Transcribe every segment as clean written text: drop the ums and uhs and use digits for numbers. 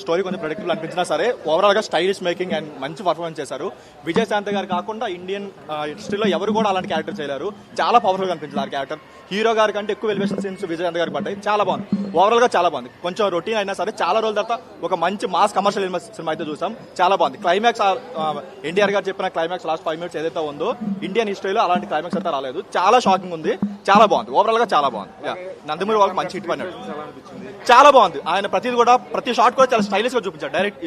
Story కొంచెం predictable అనిపించినా సరే ఓవరాల్ గా స్టైలిష్ మేకింగ్ అండ్ మంచి పర్ఫార్మెన్స్ చేశారు. విజయశాంతి గారు కాకుండా ఇండియన్ హిస్టరీలో ఎవరు కూడా అలాంటి క్యారెక్టర్ చేయలేరు. చాలా పవర్ఫుల్ గా అనిపించింది ఆ క్యారెక్టర్. హీరో గారి కంటే ఎక్కువ ఎలివేషన్ సీన్స్ విజయశాంతి గారికి పడ్డాయి. చాలా బాగుంది, ఓవరాల్ గా చాలా బాగుంది. కొంచెం రొటీన్ అయినా సరే చాలా రోజుల తర్వాత ఒక మంచి మాస్ కమర్షియల్ సినిమా అయితే చూసాం. చాలా బాగుంది. క్లైమాక్స్ ఎన్టీఆర్ గారు చెప్పిన క్లైమాక్స్ లాస్ట్ 5 minutes ఏదైతే ఉందో ఇండియన్ హిస్టరీలో అలాంటి క్లైమాక్స్ అయితే రాలేదు. చాలా షాకింగ్ ఉంది, చాలా బాగుంది, ఓవరాల్ గా చాలా బాగుంది. నందమూరి వాళ్ళకి మంచి హిట్ పడినట్టు చాలా బాగుంది. ఆయన ప్రతి షాట్ కూడా చాలా స్టైలిష్ గా చూపించారు. డైరెక్ట్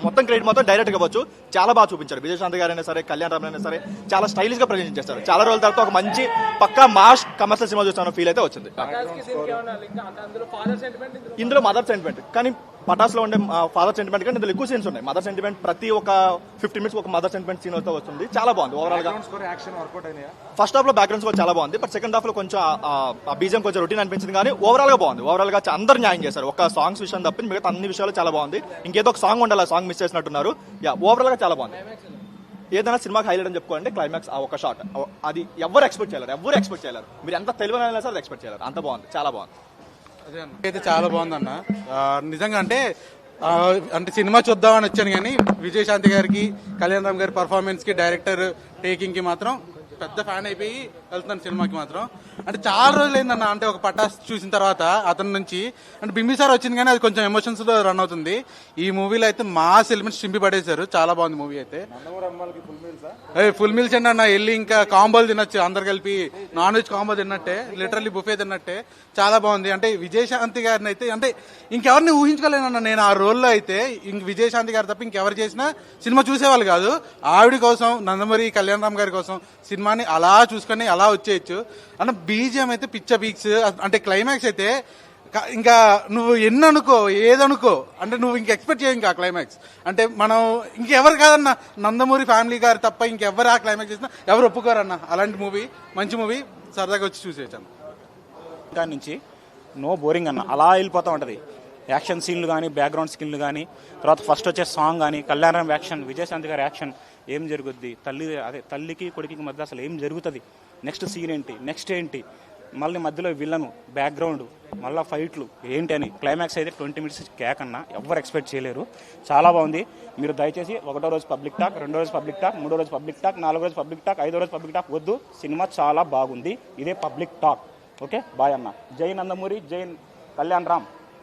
మొత్తం క్రెడిట్ మొత్తం డైరెక్ట్ గా వచ్చు. చాలా బాగా చూపించారు. విజయశాంతి గారైనా సరే, కళ్యాణ్ రామ్ అయినా సరే చాలా స్టైలిష్ గా ప్రజెంట్ చేస్తారు. చాలా రోజుల తర్వాత ఒక మంచి పక్కా మాస్ కమర్షియల్ సినిమా చూస్తున్న ఫీల్ అయితే వచ్చింది. ఇందులో మదర్ సెంటిమెంట్ కానీ పటాస్లో ఉండే ఫాదర్ సెంటిమెంట్ కానీ ఇందులో ఎక్కువ సీన్స్ ఉన్నాయి. మదర్ సెంటిమెంట్ ప్రతి ఒక 15 minutes ఒక మదర్ సెంటిమెంట్ సీన్ అయితే వస్తుంది. చాలా బాగుంది ఓవరాల్ గా. ఫస్ట్ హాఫ్ లో బ్యాక్గ్రౌండ్ స్కోర్ చాలా బాగుంది, బట్ సెకండ్ హాఫ్ లో కొంచెం బీజం కొంచెం రొటీన్ అనిపించింది. కానీ ఓవరాల్ గా బాగుంది. ఓవరాల్ గా అందరు న్యాయం చేశారు. ఒక సాంగ్స్ విషయం తప్పి మిగతా అన్ని విషయాలు చాలా బాగుంది. ఇంకేదో ఒక సాంగ్ ఉండాలి, ఆ సాంగ్ మిస్ చేసినట్టున్నారు. ఓవరాల్ గా చాలా బాగుంది. ఏదైనా సినిమాకి హైలైట్ అని చెప్పుకోవాలంటే క్లైమాక్స్ ఒక షాట్, అది ఎవరు ఎక్స్పెక్ట్ చేయలేరు. మీరు ఎంత తెలివైనా సరే ఎక్స్పెక్ట్ చేయలేరు. అంత బాగుంది, చాలా బాగుంది. అయితే చాలా బాగుందన్న. నిజంగా అంటే సినిమా చూద్దామని వచ్చాను కానీ విజయశాంతి గారికి, కళ్యాణ్ రామ్ గారి పర్ఫార్మెన్స్ కి, డైరెక్టర్ టేకింగ్ కి మాత్రం పెద్ద ఫ్యాన్ అయిపోయి వెళ్తున్నాను సినిమాకి మాత్రం. అంటే చాలా రోజులు అయిందన్న, అంటే ఒక పటాస్ చూసిన తర్వాత అతని నుంచి అంటే బింబిసార్ వచ్చింది కానీ అది కొంచెం ఎమోషన్స్ లో రన్ అవుతుంది. ఈ మూవీలో అయితే మాస్ ఎలిమెంట్స్ చింపి పడేశారు. చాలా బాగుంది మూవీ అయితే. ఫుల్ మీల్స్ అండి అన్న, వెళ్ళి ఇంకా కాంబోలు తినొచ్చు, అందరు కలిపి నాన్ వెజ్ కాంబో తిన్నట్టే, లిటరల్లీ బుఫే తిన్నట్టే. చాలా బాగుంది. అంటే విజయశాంతి గారిని అయితే అంటే ఇంకెవరిని ఊహించుకోలేనన్న నేను ఆ రోల్లో అయితే. ఇంక విజయశాంతి గారు తప్ప ఇంకెవరు చేసినా సినిమా చూసేవాళ్ళు కాదు. ఆవిడ కోసం, నందమూరి కళ్యాణ్ రామ్ గారి కోసం సినిమాని అలా చూసుకొని అలా వచ్చేయచ్చు అన్న. బీజిఎం అయితే పిచ్చ పీక్స్. అంటే క్లైమాక్స్ అయితే ఇంకా నువ్వు ఎన్ననుకో ఏదనుకో అంటే నువ్వు ఇంక ఎక్స్పెక్ట్ చేయ ఇంకా క్లైమాక్స్ అంటే మనం ఇంకెవరు కాదన్న, నందమూరి ఫ్యామిలీ గారు తప్ప ఇంకెవరు ఆ క్లైమాక్స్ చేసినా ఎవరు ఒప్పుకోరన్న. అలాంటి మూవీ, మంచి మూవీ, సరదాగా వచ్చి చూసేయచ్చాను. దాని నుంచి నో బోరింగ్ అన్న, అలా వెళ్ళిపోతూ ఉంటుంది. యాక్షన్ సీన్లు కానీ, బ్యాక్గ్రౌండ్ స్కిన్లు కానీ, తర్వాత ఫస్ట్ వచ్చే సాంగ్ కానీ, కళ్యాణం యాక్షన్, విజయశాంతి గారి యాక్షన్, ఏం జరుగుద్ది, తల్లికి కొడుకుకి మధ్య అసలు ఏం జరుగుతుంది, నెక్స్ట్ సీన్ ఏంటి, నెక్స్ట్ ఏంటి, మళ్ళీ మధ్యలో విలను, బ్యాక్గ్రౌండ్, మళ్ళీ ఫైట్లు ఏంటి అని క్లైమాక్స్ అయితే 20 minutes కేక్ అన్న. ఎవరు ఎక్స్పెక్ట్ చేయలేరు. చాలా బాగుంది. మీరు దయచేసి 1వ రోజు పబ్లిక్ టాక్, 2వ రోజు పబ్లిక్ టాక్, 3వ రోజు పబ్లిక్ టాక్, 4వ రోజు పబ్లిక్ టాక్, 5వ రోజు పబ్లిక్ టాక్ వద్దు. సినిమా చాలా బాగుంది. ఇదే పబ్లిక్ టాక్. ఓకే, బాయ్ అన్న. జై నందమూరి, జై కళ్యాణ్ రామ్.